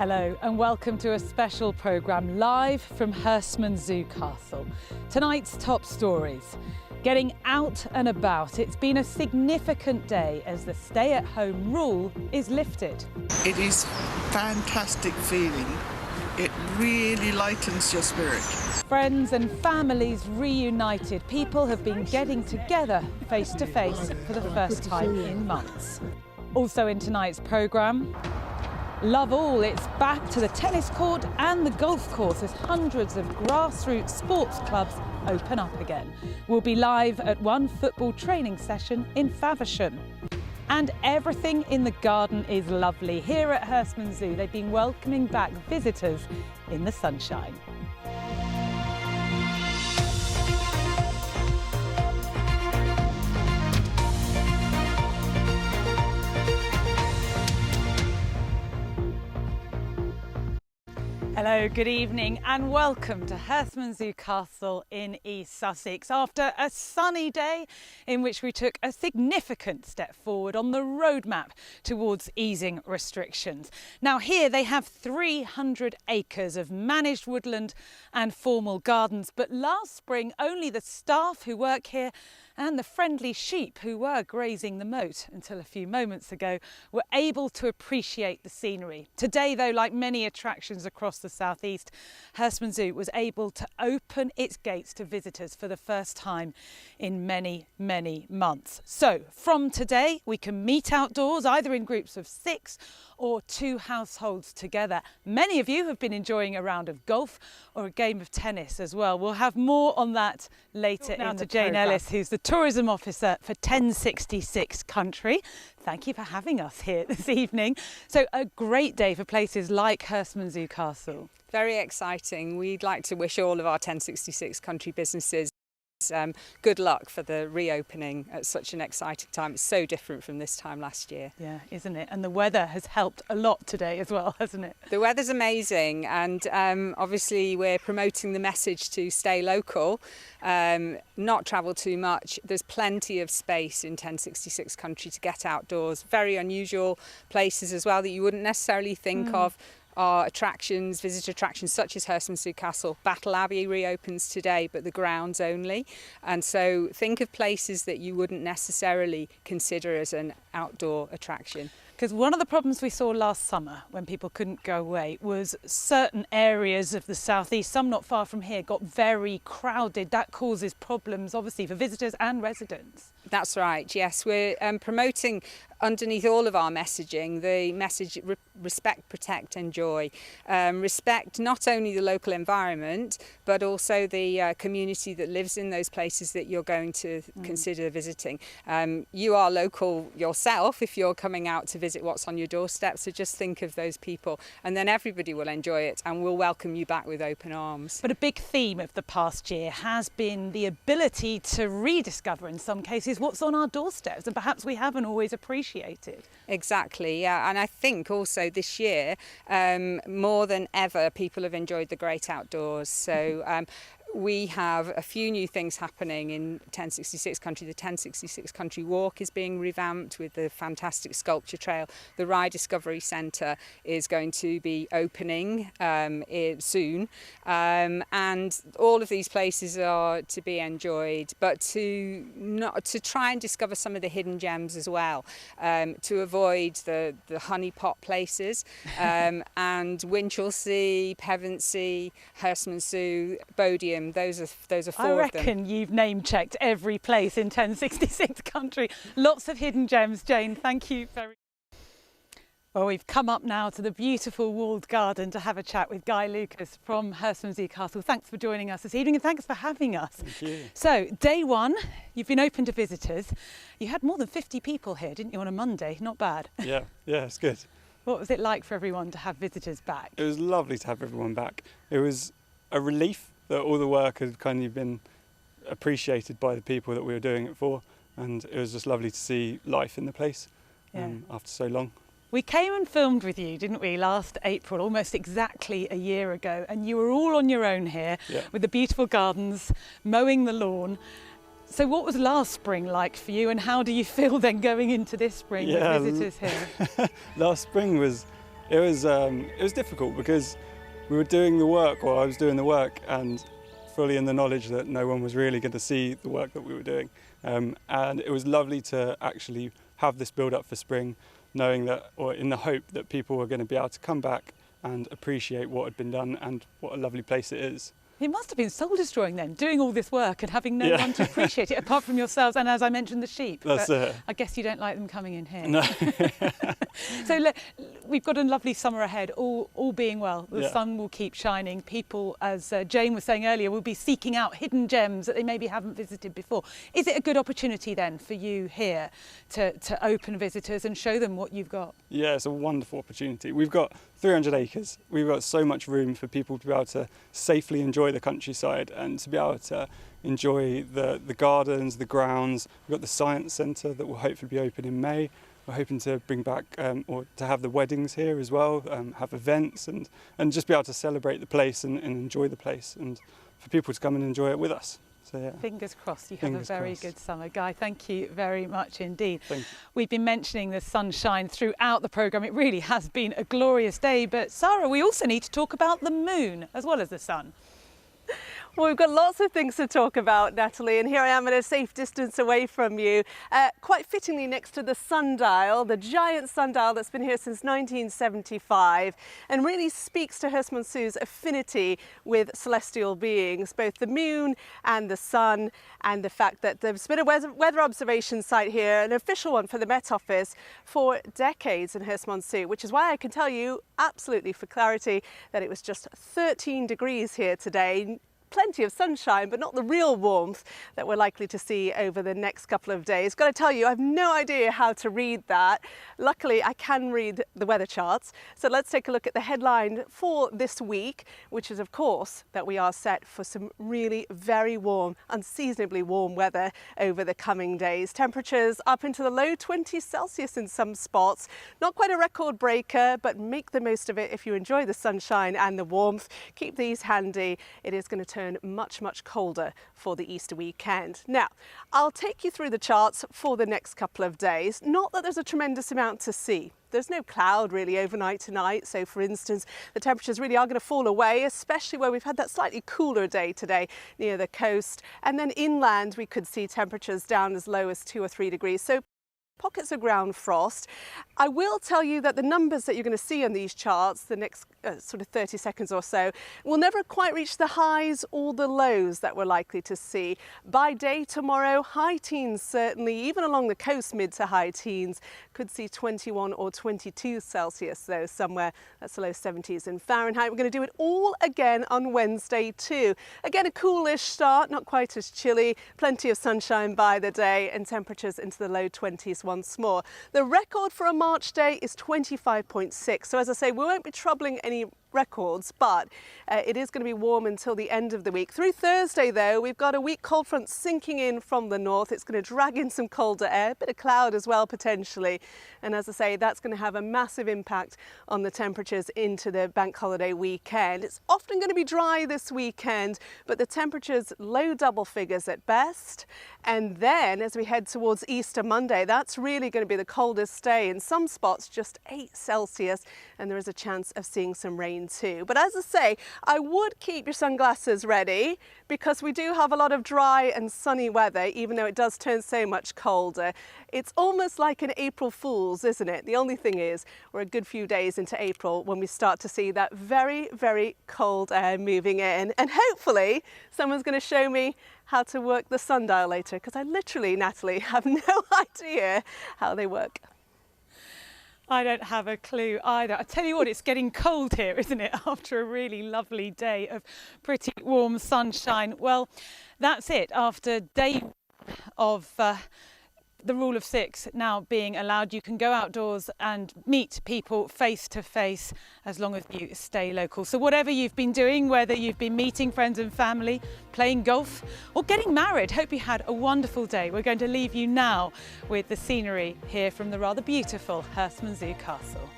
Hello and welcome to a special programme live from Herstmonceux Castle. Tonight's top stories. Getting out and about. It's been a significant day as the stay-at-home rule is lifted. It is fantastic feeling. It really lightens your spirit. Friends and families reunited. People have been getting together face to face for the first time in months. Also in tonight's programme, Love All, it's back to the tennis court and the golf course as hundreds of grassroots sports clubs open up again. We'll be live at one football training session in Faversham. And everything in the garden is lovely. Here at Herstmonceux, they've been welcoming back visitors in the sunshine. Hello, good evening and welcome to Herstmonceux Castle in East Sussex. After a sunny day in which we took a significant step forward on the roadmap towards easing restrictions. Now here they have 300 acres of managed woodland and formal gardens, but last spring only the staff who work here and the friendly sheep who were grazing the moat until a few moments ago were able to appreciate the scenery. Today though, like many attractions across the southeast, Herstmonceux was able to open its gates to visitors for the first time in many months. So from today we can meet outdoors either in groups of 6 or 2 households together. Many of you have been enjoying a round of golf or a game of tennis as well. We'll have more on that later in the Jane Ellis, who's the tourism officer for 1066 Country. Thank you for having us here this evening. So a great day for places like Herstmonceux Castle. Very exciting. We'd like to wish all of our 1066 Country businesses good luck for the reopening at such an exciting time. It's so different from this time last year. Yeah, isn't it? And the weather has helped a lot today as well, hasn't it? The weather's amazing, and obviously we're promoting the message to stay local, not travel too much. There's plenty of space in 1066 Country to get outdoors. Very unusual places as well that you wouldn't necessarily think of. Are attractions, visitor attractions such as Herstmonceux Castle. Battle Abbey reopens today, but the grounds only. And so think of places that you wouldn't necessarily consider as an outdoor attraction. Because one of the problems we saw last summer when people couldn't go away was certain areas of the southeast, some not far from here, got very crowded. That causes problems, obviously, for visitors and residents. That's right, yes. We're promoting underneath all of our messaging the message respect, protect, enjoy. Respect not only the local environment but also the community that lives in those places that you're going to consider visiting. You are local yourself if you're coming out to visit what's on your doorstep, so just think of those people and then everybody will enjoy it and will welcome you back with open arms. But a big theme of the past year has been the ability to rediscover in some cases what's on our doorsteps and perhaps we haven't always appreciated. Exactly, yeah, and I think also this year more than ever people have enjoyed the great outdoors. So we have a few new things happening in 1066 Country. The 1066 Country Walk is being revamped with the fantastic sculpture trail. The Rye Discovery Centre is going to be opening soon, and all of these places are to be enjoyed, but to try and discover some of the hidden gems as well, to avoid the honeypot places, and Winchelsea, Pevensey, Herstmonceux, Bodiam. Those are 4 of them. I reckon you've name-checked every place in 1066 Country. Lots of hidden gems, Jane. Thank you very much. Well, we've come up now to the beautiful walled garden to have a chat with Guy Lucas from Herstmonceux Castle. Thanks for joining us this evening and thanks for having us. Thank you. So, day one, you've been open to visitors. You had more than 50 people here, didn't you, on a Monday? Not bad. Yeah, it's good. What was it like for everyone to have visitors back? It was lovely to have everyone back. It was a relief that all the work had kind of been appreciated by the people that we were doing it for, and it was just lovely to see life in the place after so long. We came and filmed with you, didn't we, last April, almost exactly a year ago, and you were all on your own here with the beautiful gardens, mowing the lawn. So what was last spring like for you, and how do you feel then going into this spring with visitors here? Last spring was It was difficult because we were doing the work, or I was doing the work, and fully in the knowledge that no one was really going to see the work that we were doing. And it was lovely to actually have this build up for spring, knowing that, or in the hope that people were going to be able to come back and appreciate what had been done and what a lovely place it is. It must have been soul destroying then, doing all this work and having no one to appreciate it apart from yourselves and, as I mentioned, the sheep. That's it. I guess you don't like them coming in here. No. So we've got a lovely summer ahead, all being well. The Yeah. sun will keep shining. People, as Jane was saying earlier, will be seeking out hidden gems that they maybe haven't visited before. Is it a good opportunity then for you here to open visitors and show them what you've got? Yeah, it's a wonderful opportunity. We've got 300 acres. We've got so much room for people to be able to safely enjoy the countryside and to be able to enjoy the gardens, the grounds. We've got the science centre that will hopefully be open in May. We're hoping to bring back or to have the weddings here as well, have events and just be able to celebrate the place and enjoy the place, and for people to come and enjoy it with us. So, yeah. Fingers crossed you have Fingers a very crossed. good summer. Guy, thank you very much indeed. Thank you. We've been mentioning the sunshine throughout the programme. It really has been a glorious day. But Sarah, we also need to talk about the moon as well as the sun. Well, we've got lots of things to talk about, Natalie, and here I am at a safe distance away from you, quite fittingly next to the sundial, the giant sundial that's been here since 1975 and really speaks to Herstmonceux's affinity with celestial beings, both the moon and the sun, and the fact that there's been a weather observation site here, an official one for the Met Office, for decades in Herstmonceux, which is why I can tell you absolutely for clarity that it was just 13 degrees here today. Plenty of sunshine, but not the real warmth that we're likely to see over the next couple of days. Got to tell you, I have no idea how to read that. Luckily, I can read the weather charts. So let's take a look at the headline for this week, which is, of course, that we are set for some really very warm, unseasonably warm weather over the coming days. Temperatures up into the low 20s Celsius in some spots. Not quite a record breaker, but make the most of it if you enjoy the sunshine and the warmth. Keep these handy. It is going to turn much, much colder for the Easter weekend. Now, I'll take you through the charts for the next couple of days. Not that there's a tremendous amount to see. There's no cloud really overnight tonight. So for instance, the temperatures really are going to fall away, especially where we've had that slightly cooler day today near the coast. And then inland, we could see temperatures down as low as 2 or 3 degrees. So pockets of ground frost. I will tell you that the numbers that you're going to see on these charts, the next sort of 30 seconds or so, will never quite reach the highs or the lows that we're likely to see. By day tomorrow, high teens certainly, even along the coast, mid to high teens. Could see 21 or 22 Celsius though somewhere. That's the low 70s in Fahrenheit. We're going to do it all again on Wednesday too. Again, a coolish start, not quite as chilly. Plenty of sunshine by the day and temperatures into the low 20s once more. The record for a March day is 25.6. So as I say, we won't be troubling any records, but it is going to be warm until the end of the week. Through Thursday though, we've got a weak cold front sinking in from the north. It's going to drag in some colder air, a bit of cloud as well potentially, and as I say, that's going to have a massive impact on the temperatures into the bank holiday weekend. It's often going to be dry this weekend, but the temperatures low double figures at best, and then as we head towards Easter Monday, that's really going to be the coldest day. In some spots just 8 Celsius, and there is a chance of seeing some rain too. But as I say, I would keep your sunglasses ready because we do have a lot of dry and sunny weather, even though it does turn so much colder. It's almost like an April Fool's, isn't it? The only thing is we're a good few days into April when we start to see that very, very cold air moving in. And hopefully someone's going to show me how to work the sundial later, because I literally, Natalie, have no idea how they work. I don't have a clue either. I tell you what, it's getting cold here, isn't it? After a really lovely day of pretty warm sunshine. Well, that's it. After day of the rule of 6 now being allowed, you can go outdoors and meet people face to face as long as you stay local. So whatever you've been doing, whether you've been meeting friends and family, playing golf or getting married, hope you had a wonderful day. We're going to leave you now with the scenery here from the rather beautiful Herstmonceux Castle.